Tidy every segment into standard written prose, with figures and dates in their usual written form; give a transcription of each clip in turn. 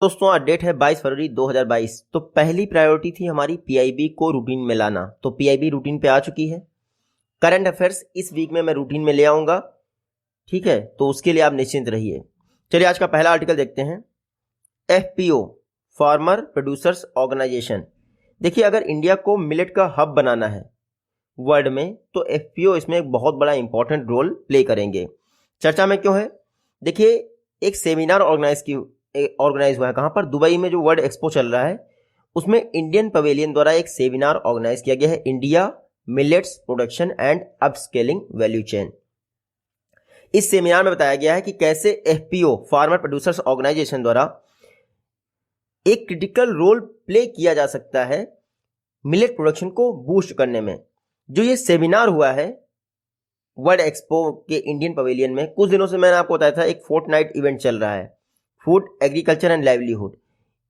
दोस्तों आज डेट है 22 फरवरी 2022। तो पहली प्रायोरिटी थी हमारी पीआईबी को रूटीन में लाना, तो पीआईबी रूटीन पे आ चुकी है। करंट अफेयर्स इस वीक में मैं रूटीन में ले आऊँगा, ठीक है, तो उसके लिए आप निश्चिंत रहिए। चलिए आज का पहला आर्टिकल देखते हैं। FPO farmer producers organisation. देखिए अगर इंडिया को मिलेट का हब बनाना है वर्ल्ड में तो एफपीओ इसमें एक बहुत बड़ा इंपॉर्टेंट रोल प्ले करेंगे। चर्चा में क्यों है? देखिए एक सेमिनार ऑर्गेनाइज हुआ है, कहाँ पर? दुबई में जो वर्ल्ड एक्सपो चल रहा है उसमें इंडियन पवेलियन द्वारा एक सेमिनार ऑर्गेनाइज किया गया है, India millets production and upscaling value chain. इस सेमिनार में बताया गया है कि कैसे एफपीओ फार्मर प्रोड्यूसर्स ऑर्गेनाइजेशन द्वारा एक क्रिटिकल रोल प्ले किया जा सकता है मिलेट प्रोडक्शन को बूस्ट करने में। जो ये सेमिनार हुआ है वर्ल्ड एक्सपो के इंडियन पवेलियन में, कुछ दिनों से मैंने आपको बताया था एक फोर्टनाइट इवेंट चल रहा है, फूड एग्रीकल्चर एंड लाइवलीहुड।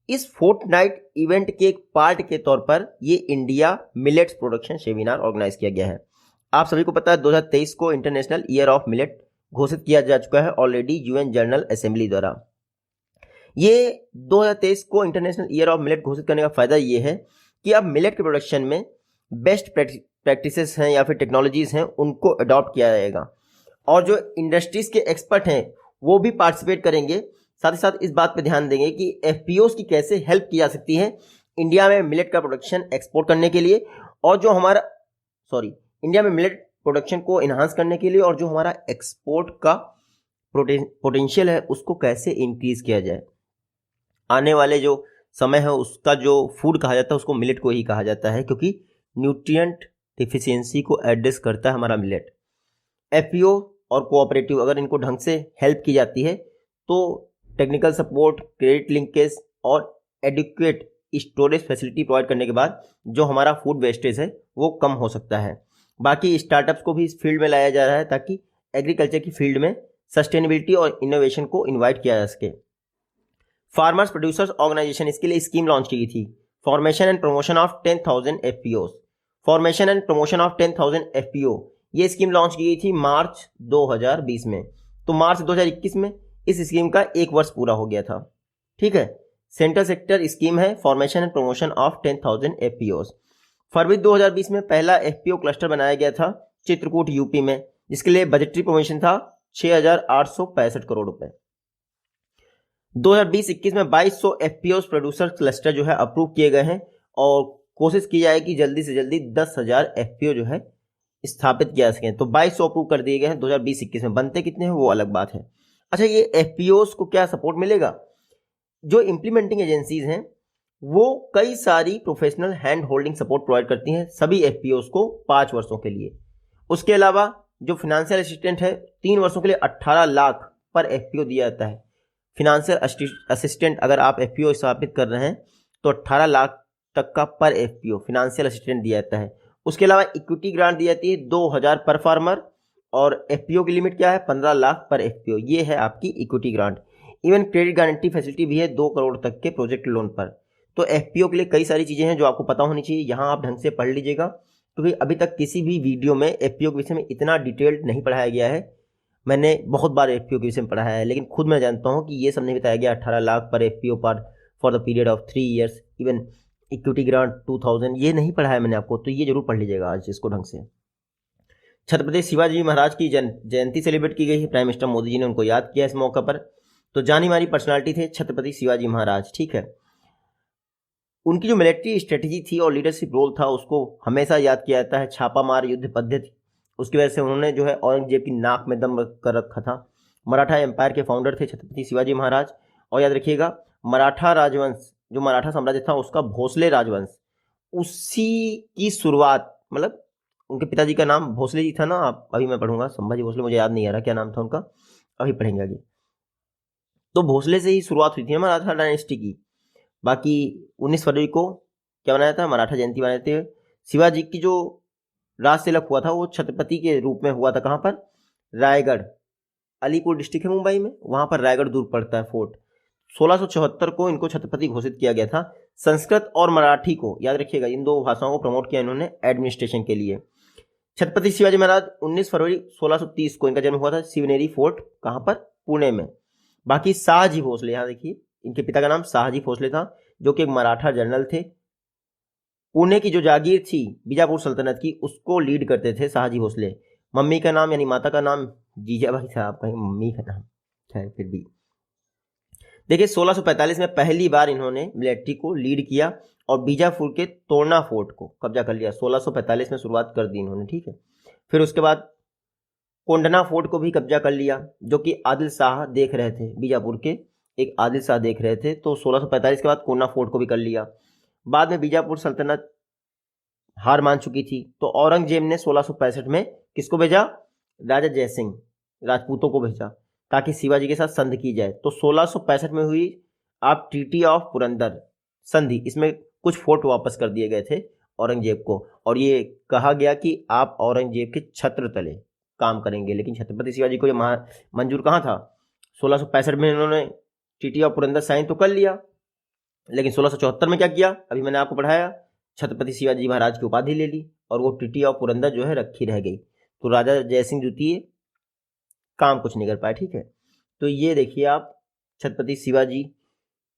इस फोर्टनाइट इवेंट के एक पार्ट के तौर पर ये India millets production seminar organise किया गया है। आप सभी को पता है 2023 को इंटरनेशनल ईयर ऑफ मिलेट घोषित किया जा चुका है ऑलरेडी यूएन जनरल असेंबली द्वारा। ये 2023 को इंटरनेशनल ईयर ऑफ मिलेट घोषित करने का फायदा ये है कि अब मिलेट के प्रोडक्शन में बेस्ट प्रैक्टिसेस हैं या फिर टेक्नोलॉजीज हैं उनको अडॉप्ट किया जाएगा, और जो इंडस्ट्रीज के एक्सपर्ट हैं वो भी पार्टिसिपेट करेंगे। साथ ही साथ इस बात पे ध्यान देंगे कि एफपीओस की कैसे हेल्प की जा सकती है इंडिया में मिलेट का प्रोडक्शन एक्सपोर्ट करने के लिए, और जो हमारा इंडिया में मिलेट प्रोडक्शन को इन्हांस करने के लिए, और जो हमारा एक्सपोर्ट का पोटेंशियल है उसको कैसे इंक्रीज किया जाए। आने वाले जो समय है उसका जो फूड कहा जाता है उसको मिलेट को ही कहा जाता है, क्योंकि न्यूट्रिएंट डिफिशियंसी को एड्रेस करता है हमारा मिलेट। एफपीओ और कोऑपरेटिव अगर इनको ढंग से हेल्प की जाती है तो टेक्निकल सपोर्ट, क्रेडिट लिंकेज और एडिक्वेट स्टोरेज फैसिलिटी प्रोवाइड करने के बाद जो हमारा फूड वेस्टेज है वो कम हो सकता है। बाकी स्टार्टअप्स को भी इस फील्ड में लाया जा रहा है ताकि एग्रीकल्चर की फील्ड में सस्टेनेबिलिटी और इनोवेशन को इन्वाइट किया जा सके। फार्मर्स प्रोड्यूसर्स ऑर्गेनाइजेशन इसके लिए स्कीम लॉन्च की गई थी, formation and promotion of 10,000 FPO. Formation and promotion of 10,000 FPO ये स्कीम लॉन्च की गई थी मार्च 2020 में। तो मार्च 2021 में इस स्कीम का एक वर्ष पूरा हो गया था, ठीक है। सेंट्रल सेक्टर स्कीम है formation and promotion of 10,000 FPO. फरवरी 2020 में पहला एफपीओ क्लस्टर बनाया गया था चित्रकूट यूपी में, जिसके लिए बजटरी प्रोविजन था 6,865 करोड़ रुपए। 2020-21 में 2200 एफपीओ प्रोड्यूसर क्लस्टर जो है अप्रूव किए गए हैं, और कोशिश की जाए कि जल्दी से जल्दी 10,000 एफपीओ जो है स्थापित किया सकें। तो 2200 अप्रूव कर दिए गए हैं 2020-21 में, बनते कितने हैं वो अलग बात है। अच्छा, ये एफपीओस को क्या सपोर्ट मिलेगा? जो इम्प्लीमेंटिंग एजेंसीज हैं वो कई सारी professional hand holding support provide करती हैं सभी एफपीओस को 5 वर्षों के लिए। उसके अलावा जो फिनेंशियल असिस्टेंट है 3 वर्षों के लिए 18 लाख पर एफपीओ दिया जाता है। फिनेंशियल असिस्टेंट अगर आप एफपीओ स्थापित कर रहे हैं तो 18 लाख तक का पर एफपीओ फिनेंशियल असिस्टेंट दिया जाता है। उसके अलावा इक्विटी ग्रांट दी जाती है 2,000 पर फार्मर, और एफपीओ की लिमिट क्या है? 15 लाख पर एफपीओ। ये है आपकी equity grant. Even credit guarantee facility भी है 2 करोड़ तक के प्रोजेक्ट लोन पर। तो एफपीओ के लिए कई सारी चीज़ें हैं जो आपको पता होनी चाहिए, यहाँ आप ढंग से पढ़ लीजिएगा, क्योंकि अभी तक किसी भी वीडियो में एफपीओ के विषय में इतना डिटेल्ड नहीं पढ़ाया गया है। मैंने बहुत बार एफपीओ के विषय में पढ़ाया है, लेकिन खुद मैं जानता हूँ कि ये सब नहीं बताया गया। 18 लाख पर एफपीओ पर for the period of 3 years, even equity grant 2,000, ये नहीं पढ़ाया मैंने आपको, तो ये जरूर पढ़ लीजिएगा आज इसको ढंग से। छत्रपति शिवाजी महाराज की जयंती सेलिब्रेट की गई है, प्राइम मिनिस्टर मोदी जी ने उनको याद किया इस मौका पर। तो जानी मानी पर्सनालिटी थे छत्रपति शिवाजी महाराज, ठीक है। उनकी जो मिलिट्री स्ट्रेटेजी थी और लीडरशिप रोल था उसको हमेशा याद किया जाता है। छापामार युद्ध पद्धति, उसकी वजह से उन्होंने जो है औरंगजेब की नाक में दम कर रखा था। मराठा एम्पायर के फाउंडर थे छत्रपति शिवाजी महाराज। और याद रखिएगा मराठा राजवंश, जो मराठा साम्राज्य था उसका भोसले राजवंश, उसी की शुरुआत, मतलब उनके पिताजी का नाम भोसले जी था ना, आप अभी मैं पढ़ूंगा, संभाजी भोसले, मुझे याद नहीं आ रहा क्या नाम था उनका, अभी पढ़ेंगे आगे। तो भोसले से ही शुरुआत हुई थी मराठा डायनेस्टी की। बाकी 19 फरवरी को क्या बनाया था? मराठा जयंती बनाए थे। शिवाजी की जो राज तिलक हुआ था वो छत्रपति के रूप में हुआ था, कहाँ पर? रायगढ़, अलीपुर डिस्ट्रिक्ट है मुंबई में, वहां पर रायगढ़ दूर पड़ता है फोर्ट। 1674 को इनको छत्रपति घोषित किया गया था। संस्कृत और मराठी को याद रखिएगा, इन 2 भाषाओं को प्रमोट किया इन्होंने एडमिनिस्ट्रेशन के लिए। छत्रपति शिवाजी महाराज 19 फरवरी 1630 को इनका जन्म हुआ था शिवनेरी फोर्ट, कहाँ पर? पुणे में। बाकी शाहजी भोसले, यहाँ देखिए इनके पिता का नाम शाहजी भोसले था, जो कि एक मराठा जनरल थे। पुणे की जो जागीर थी बीजापुर सल्तनत की, उसको लीड करते थे शाहजी भोसले। मम्मी का नाम यानी माता का नाम जीजाबाई था, आप कहीं मम्मी का नाम, खैर फिर भी। देखिए 1645 में पहली बार इन्होंने मिलिट्री को लीड किया और बीजापुर के तोरना फोर्ट को कब्जा कर लिया। 1645 में शुरुआत कर दी इन्होंने, ठीक है। फिर उसके बाद कोंडना फोर्ट को भी कब्जा कर लिया, जो कि आदिल शाह देख रहे थे, बीजापुर के एक आदिल शाह देख रहे थे। तो 1645 के बाद कोंडना फोर्ट को भी कर लिया। बाद में बीजापुर सल्तनत हार मान चुकी थी, तो औरंगजेब ने 1665 में किसको भेजा? राजा जयसिंह, राजपूतों को भेजा, ताकि शिवाजी के साथ संधि की जाए। तो 1665 में हुई आप ट्रीटी ऑफ पुरंदर संधि। इसमें कुछ फोर्ट वापस कर दिए गए थे औरंगजेब को, और ये कहा गया कि आप औरंगजेब के छत्र तले काम करेंगे। लेकिन छत्रपति शिवाजी को ये मंजूर कहाँ था? 1665 में इन्होंने ट्रीटी ऑफ पुरंदर साइन तो कर लिया, लेकिन 1674 में क्या किया? अभी मैंने आपको पढ़ाया, छत्रपति शिवाजी महाराज की उपाधि ले ली और वो ट्रीटी ऑफ पुरंदर जो है रखी रह गई। तो राजा जयसिंह द्वितीय काम कुछ नहीं कर पाए, ठीक है। तो ये देखिए आप, छत्रपति शिवाजी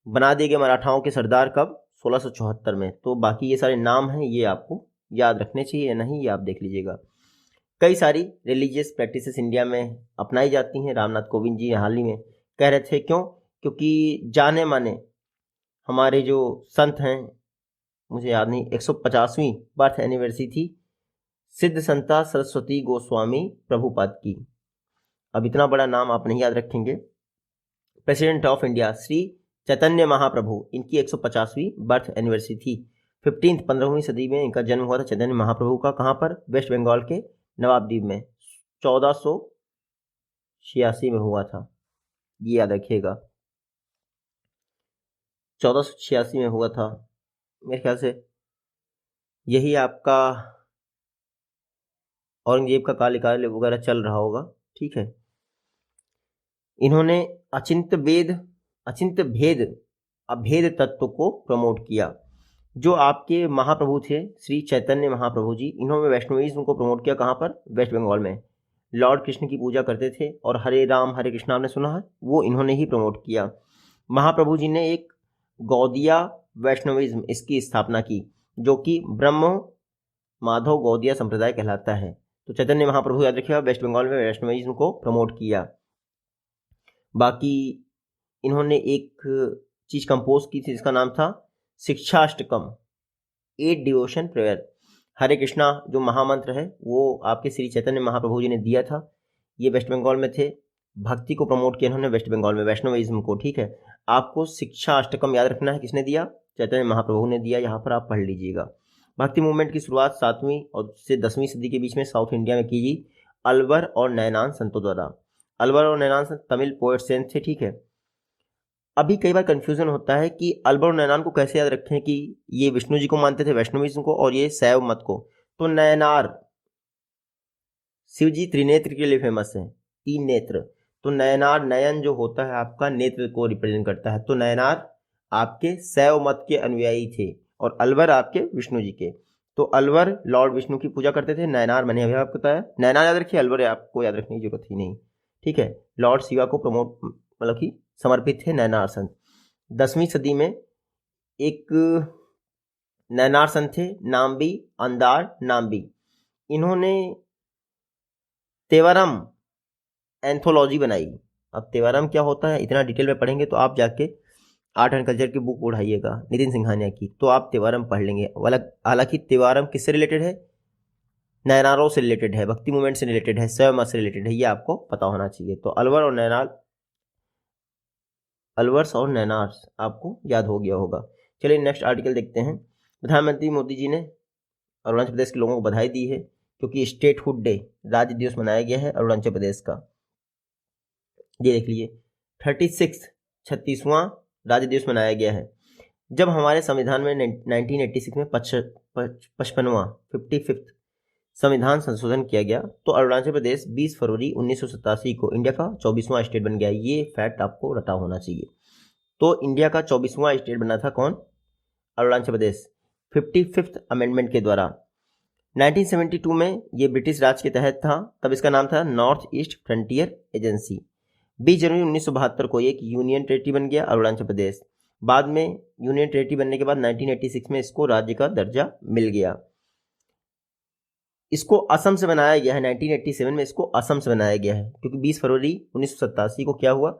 बना दिए गए मराठाओं के सरदार कब? 1674 में। तो बाकी ये सारे नाम हैं, ये आपको याद रखने चाहिए या नहीं, ये आप देख लीजिएगा। कई सारी रिलीजियस प्रैक्टिसेस इंडिया में अपनाई जाती हैं। रामनाथ कोविंद जी हाल ही में कह रहे थे, क्यों? क्योंकि जाने माने हमारे जो संत हैं, मुझे याद नहीं, 150वीं बर्थ एनिवर्सरी थी सिद्ध संता सरस्वती गोस्वामी प्रभुपाद की। अब इतना बड़ा नाम आप नहीं याद रखेंगे। President of India Shri Chaitanya Mahaprabhu, इनकी 150वीं बर्थ एनिवर्सरी थी। 15वीं सदी में इनका जन्म हुआ था चैतन्य महाप्रभु का। कहाँ पर? वेस्ट बंगाल के नवाबद्वीप में 1486 में हुआ था, ये याद रखिएगा। 1486 में हुआ था मेरे ख्याल से। यही आपका औरंगजेब का काल वगैरह चल रहा होगा, ठीक है। इन्होंने अचिंत्य भेद अभेद तत्व को प्रमोट किया। जो आपके महाप्रभु थे श्री चैतन्य महाप्रभु जी, इन्होंने वैष्णविज्म को प्रमोट किया। कहाँ पर? वेस्ट बंगाल में। लॉर्ड कृष्ण की पूजा करते थे और हरे राम हरे कृष्ण आपने सुना है, वो इन्होंने ही प्रमोट किया। महाप्रभु जी ने एक गौदिया वैष्णविज्म इसकी स्थापना की, जो कि ब्रह्म माधव गौदिया संप्रदाय कहलाता है। तो चैतन्य महाप्रभु याद रखिएगा, वेस्ट बंगाल में वैष्णविज्म को प्रमोट किया। बाकी इन्होंने एक चीज कंपोज की थी जिसका नाम था शिक्षाष्टकम, 8 डिवोशन प्रेयर। हरे कृष्णा जो महामंत्र है वो आपके श्री चैतन्य महाप्रभु जी ने दिया था। ये वेस्ट बंगाल में थे, भक्ति को प्रमोट किया इन्होंने वेस्ट बंगाल में, वैष्णविज्म को, ठीक है। आपको शिक्षा अष्टकम याद रखना है, किसने दिया? चैतन्य महाप्रभु ने दिया। यहाँ पर आप पढ़ लीजिएगा। भक्ति मूवमेंट की शुरुआत 7वीं और से 10वीं सदी के बीच में साउथ इंडिया में की गई अलवर और नैनान संतों द्वारा। अलवर और नैनान संत तमिल पोएट सेंट थे, ठीक है। अभी कई बार कंफ्यूजन होता है कि अलवर और नैनार को कैसे याद रखें कि ये विष्णु जी को मानते थे, वैष्णविज्म को, और ये शैव मत को। तो नैनार, शिव जी त्रिनेत्र के लिए फेमस है, 3 नेत्र। तो नैनार, नयन जो होता है आपका नेत्र को रिप्रेजेंट करता है। तो नैनार आपके शैव मत के अनुयायी थे और अलवर आपके विष्णु जी के। तो अलवर लॉर्ड विष्णु की पूजा करते थे, नैनार मैंने अभी आपको बताया। नैनार याद रखिए, अलवर आपको याद रखने की जरूरत ही नहीं, ठीक है। लॉर्ड शिवा को प्रमोट मतलब कि समर्पित थे नैनार संत। 10वीं सदी में एक नैनार संत थे, नाम्बी अंदार नाम्बी। इन्होंने तेवरम एंथोलॉजी बनाई। अब तेवरम क्या होता है इतना डिटेल में पढ़ेंगे तो आप जाके आर्ट एंड कल्चर की बुक उठाइएगा नितिन सिंघानिया की, तो आप तेवरम पढ़ लेंगे। हालांकि तेवरम किससे रिलेटेड है? नैनारों से रिलेटेड है, भक्ति मूवमेंट से रिलेटेड है, शैव मत से रिलेटेड है, ये आपको पता होना चाहिए। तो अलवर और नैनार, अलवर्स और नैनार्स आपको याद हो गया होगा। चलिए नेक्स्ट आर्टिकल देखते हैं। प्रधानमंत्री मोदी जी ने अरुणाचल प्रदेश के लोगों को बधाई दी है क्योंकि स्टेटहुड डे, राज्य दिवस मनाया गया है अरुणाचल प्रदेश का। ये देख लीजिए 36वां राज्य दिवस मनाया गया है। जब हमारे संविधान में 1986 में 55वां संविधान संशोधन किया गया तो अरुणाचल प्रदेश 20 फरवरी 1987 को इंडिया का 24वां स्टेट बन गया। ये फैक्ट आपको रटा होना चाहिए। तो इंडिया का 24वां स्टेट बना था कौन? अरुणाचल प्रदेश, 55th अमेंडमेंट के द्वारा। 1972 में ये ब्रिटिश राज के तहत था, तब इसका नाम था नॉर्थ ईस्ट फ्रंटियर एजेंसी। 20 जनवरी 1972 को एक यूनियन टेरिटरी बन गया अरुणाचल प्रदेश। बाद में यूनियन टेरिटरी बनने के बाद 1986 में इसको राज्य का दर्जा मिल गया। इसको असम से बनाया गया है, 1987 में इसको असम से बनाया गया है, क्योंकि 20 फरवरी 1987 को क्या हुआ,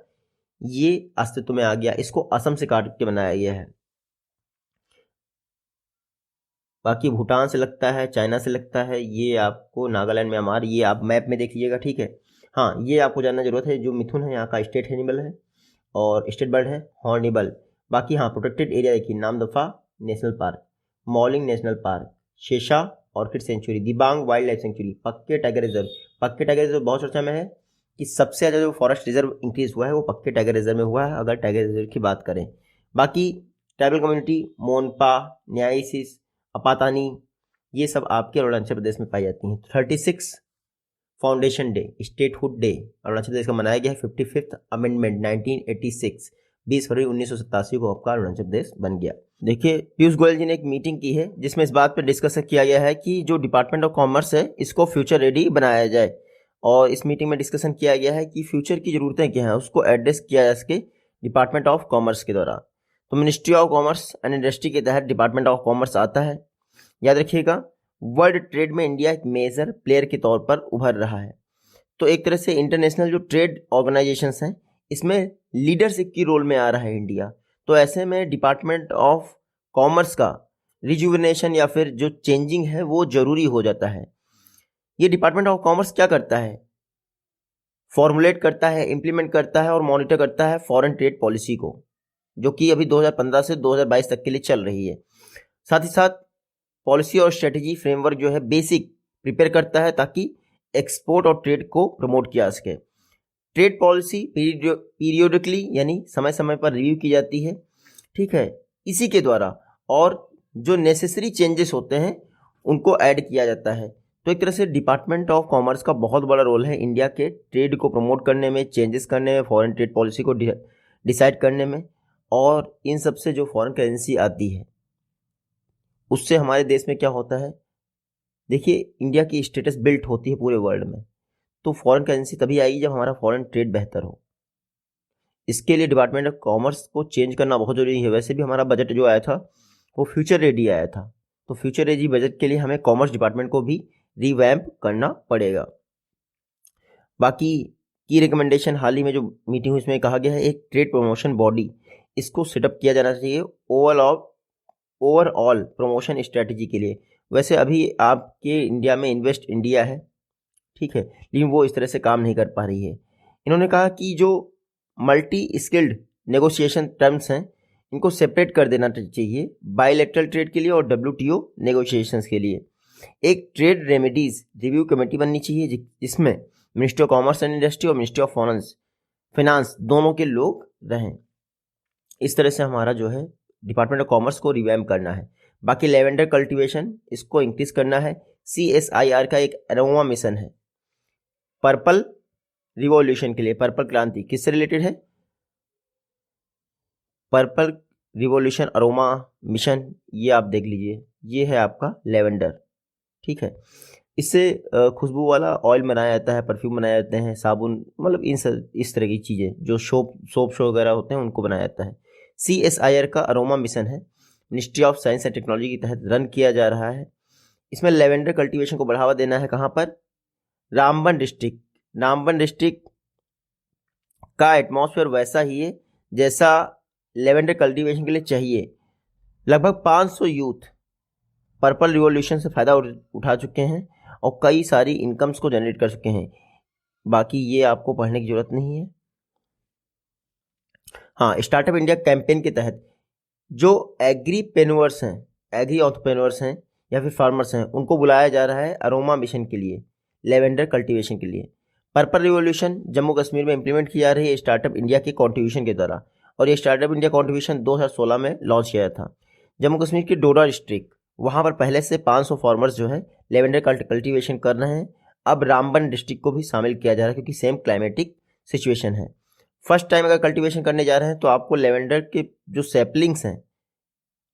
ये अस्तित्व में आ गया। इसको असम से काट के बनाया गया है। बाकी भूटान से लगता है, चाइना से लगता है, ये आपको नागालैंड म्यांमार, ये आप मैप में देख लीजिएगा, ठीक है। हाँ, ये आपको जानना जरूरत है। जो मिथुन है यहाँ का स्टेट एनिमल है और स्टेट बर्ड है हॉर्निबल। बाकी हाँ, प्रोटेक्टेड एरिया देखिए, Namdapha national park, Mouling national park, Sessa orchid sanctuary, Dibang wildlife sanctuary, Pakke tiger reserve. Pakke tiger reserve बहुत चर्चा में है कि सबसे ज़्यादा जो फॉरेस्ट रिजर्व इंक्रीज हुआ है वो पक्के टाइगर रिजर्व में हुआ है, अगर टाइगर रिजर्व की बात करें। बाकी ट्राइबल कम्युनिटी मोनपा, न्यायसिस, अपातानी, ये सब आपके अरुणाचल प्रदेश में पाई जाती हैं। 36 foundation day, statehood day Arunachal Pradesh का मनाया गया है। 55th अमेंडमेंट 1986, 20 फरवरी 1987 को आपका अरुणाचल प्रदेश बन गया। देखिए, पीयूष गोयल जी ने एक मीटिंग की है जिसमें इस बात पर डिस्कस किया गया है कि जो डिपार्टमेंट ऑफ कॉमर्स है इसको फ्यूचर रेडी बनाया जाए। और इस मीटिंग में डिस्कशन किया गया है कि फ्यूचर की ज़रूरतें क्या हैं, उसको एड्रेस किया जा सके डिपार्टमेंट ऑफ कॉमर्स के द्वारा। तो ministry of commerce and industry के तहत डिपार्टमेंट ऑफ कॉमर्स आता है। याद रखिएगा, वर्ल्ड ट्रेड में इंडिया एक मेजर प्लेयर के तौर पर उभर रहा है। तो एक तरह से इंटरनेशनल जो ट्रेड ऑर्गेनाइजेशंस हैं इसमें लीडरशिप की रोल में आ रहा है इंडिया। तो ऐसे में डिपार्टमेंट ऑफ कॉमर्स का रिजुविनेशन या फिर जो चेंजिंग है वो जरूरी हो जाता है। ये डिपार्टमेंट ऑफ कॉमर्स क्या करता है, फॉर्मुलेट करता है, इंप्लीमेंट करता है और मॉनिटर करता है फॉरेन ट्रेड पॉलिसी को, जो कि अभी 2015 से 2022 तक के लिए चल रही है। साथ ही साथ पॉलिसी और स्ट्रेटेजी फ्रेमवर्क जो है बेसिक प्रिपेयर करता है ताकि एक्सपोर्ट और ट्रेड को प्रमोट किया जा सके। ट्रेड पॉलिसी पीरियोडिकली यानी समय समय पर रिव्यू की जाती है, ठीक है, इसी के द्वारा, और जो नेसेसरी चेंजेस होते हैं उनको ऐड किया जाता है। तो एक तरह से डिपार्टमेंट ऑफ कॉमर्स का बहुत बड़ा रोल है इंडिया के ट्रेड को प्रमोट करने में, चेंजेस करने में, फॉरेन ट्रेड पॉलिसी को डिसाइड करने में। और इन सब से जो फॉरेन करेंसी आती है उससे हमारे देश में क्या होता है, देखिए, इंडिया की स्टेटस बिल्ट होती है पूरे वर्ल्ड में। तो फॉरेन करेंसी तभी आएगी जब हमारा फॉरेन ट्रेड बेहतर हो। इसके लिए डिपार्टमेंट ऑफ कॉमर्स को चेंज करना बहुत ज़रूरी है। वैसे भी हमारा बजट जो आया था वो फ्यूचर रेडी आया था, तो फ्यूचर रेडी बजट के लिए हमें कॉमर्स डिपार्टमेंट को भी रिवैम्प करना पड़ेगा। बाकी की रिकमेंडेशन, हाल ही में जो मीटिंग हुई उसमें कहा गया है एक ट्रेड प्रमोशन बॉडी, इसको सेटअप किया जाना चाहिए ओवरऑल प्रमोशन स्ट्रेटजी के लिए। वैसे अभी आपके इंडिया में इन्वेस्ट इंडिया है, ठीक है, लेकिन वो इस तरह से काम नहीं कर पा रही है। इन्होंने कहा कि जो मल्टी स्किल्ड नेगोशिएशन टर्म्स हैं इनको सेपरेट कर देना चाहिए बायलैटरल ट्रेड के लिए और WTO नेगोशिएशंस के लिए। एक ट्रेड रेमेडीज रिव्यू कमेटी बननी चाहिए जिसमें ministry of commerce and industry और मिनिस्ट्री ऑफ फाइनेंस दोनों के लोग रहें। इस तरह से हमारा जो है डिपार्टमेंट ऑफ कॉमर्स को रिवैम्प करना है। बाकी लेवेंडर कल्टीवेशन इसको इंक्रीज करना है। CSIR का एक अरोमा मिशन है पर्पल रिवॉल्यूशन के लिए। पर्पल क्रांति किससे रिलेटेड है, पर्पल रिवॉल्यूशन अरोमा मिशन, ये आप देख लीजिए, ये है आपका लेवेंडर, ठीक है। इससे खुशबू वाला ऑयल बनाया जाता है, परफ्यूम बनाए जाते हैं, साबुन, मतलब इस तरह की चीज़ें जो सोप वगैरह होते हैं उनको बनाया जाता है। CSIR का अरोमा मिशन है, ministry of science and technology के तहत रन किया जा रहा है। इसमें लेवेंडर कल्टीवेशन को बढ़ावा देना है। कहाँ पर, रामबन डिस्ट्रिक्ट का एटमॉस्फेयर वैसा ही है जैसा लेवेंडर कल्टीवेशन के लिए चाहिए। लगभग 500 यूथ पर्पल रिवॉल्यूशन से फ़ायदा उठा चुके हैं और कई सारी इनकम्स को जनरेट कर चुके हैं। बाकी ये आपको पढ़ने की ज़रूरत नहीं है। हाँ, स्टार्टअप इंडिया कैंपेन के तहत जो एग्रीप्रेन्योर्स हैं, एग्री एंटरप्रेन्योर्स हैं या फिर फार्मर्स हैं, उनको बुलाया जा रहा है अरोमा मिशन के लिए, लेवेंडर कल्टीवेशन के लिए। पर्पल रिवॉल्यूशन जम्मू कश्मीर में इंप्लीमेंट की जा रही है स्टार्टअप इंडिया के कॉन्ट्रीब्यूशन के द्वारा, और ये स्टार्टअप इंडिया कॉन्ट्रीब्यूशन 2016 में लॉन्च किया था। जम्मू कश्मीर के डोडा डिस्ट्रिक्ट, वहाँ पर पहले से 500 फार्मर्स जो है लेवेंडर कल्टीवेशन कर रहे हैं। अब रामबन डिस्ट्रिक्ट को भी शामिल किया जा रहा है क्योंकि सेम क्लाइमेटिक सिचुएशन है। फर्स्ट टाइम अगर कल्टीवेशन करने जा रहे हैं तो आपको लेवेंडर के जो सैपलिंग्स हैं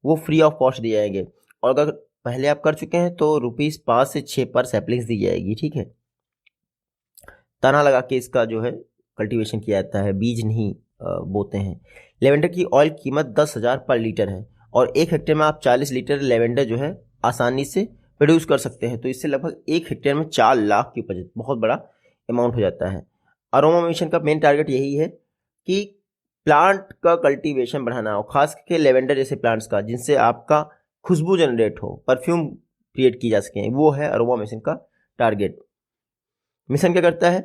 वो फ्री ऑफ कॉस्ट दिए जाएंगे, और अगर पहले आप कर चुके हैं तो ₹5 से 6 पर सैपलिंग्स दी जाएगी, ठीक है। तना लगा के इसका जो है कल्टीवेशन किया जाता है, बीज नहीं बोते हैं। लेवेंडर की ऑयल कीमत 10,000 पर लीटर है और 1 हेक्टेयर में आप 40 लीटर लेवेंडर जो है आसानी से प्रोड्यूस कर सकते हैं। तो इससे लगभग 1 हेक्टेयर में 4 लाख की उपज, बहुत बड़ा अमाउंट हो जाता है। अरोमा मिशन का मेन टारगेट यही है कि प्लांट का कल्टीवेशन बढ़ाना हो, खास करके लेवेंडर जैसे प्लांट्स का, जिनसे आपका खुशबू जनरेट हो, परफ्यूम क्रिएट की जा सके, वो है अरोमा मिशन का टारगेट। मिशन क्या करता है,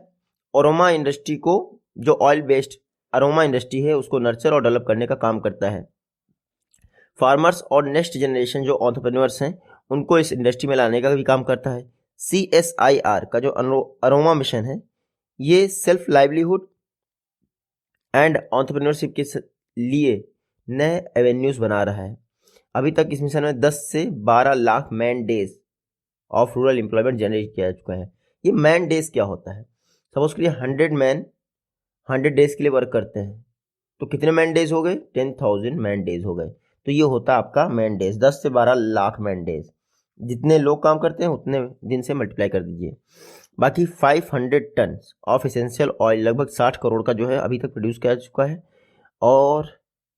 अरोमा इंडस्ट्री को, जो ऑयल बेस्ड अरोमा इंडस्ट्री है, उसको नर्चर और डेवलप करने का काम करता है। फार्मर्स और नेक्स्ट जनरेशन जो एंटरप्रेन्योर्स हैं उनको इस इंडस्ट्री में लाने का भी काम करता है। CSIR का जो अरोमा मिशन है, ये सेल्फ लाइवलीहुड एंड एंटरप्रेन्योरशिप के लिए नए एवेन्यूज बना रहा है। अभी तक इस मिशन में 10 से 12 lakh man days of rural employment generate किया जा चुका है। ये मैन डेज क्या होता है, सपोज करिए 100 मैन 100 डेज के लिए वर्क करते हैं, तो कितने मैन डेज हो गए, 10,000 मैन डेज हो गए। तो ये होता है आपका मैन डेज, 10 से 12 लाख मैन डेज। जितने लोग काम करते हैं उतने दिन से मल्टीप्लाई कर दीजिए। बाकी 500 टन ऑफ एसेंशियल ऑयल, लगभग 60 करोड़ का जो है अभी तक प्रोड्यूस किया जा चुका है और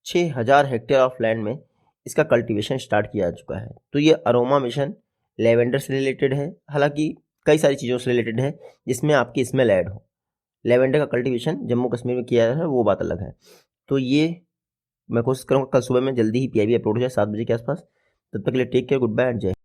6,000 हेक्टेयर ऑफ लैंड में इसका कल्टीवेशन स्टार्ट किया जा चुका है। तो ये अरोमा मिशन लेवेंडर से रिलेटेड है, हालांकि कई सारी चीज़ों से रिलेटेड है जिसमें आपकी स्मेल ऐड हो। लेवेंडर का कल्टीवेशन जम्मू कश्मीर में किया है, वो बात अलग है। तो ये मैं कोशिश करूँगा कल सुबह में जल्दी ही PIB अपलोड हो जाए 7 बजे के आसपास। तब तक के लिए take care, goodbye and जय।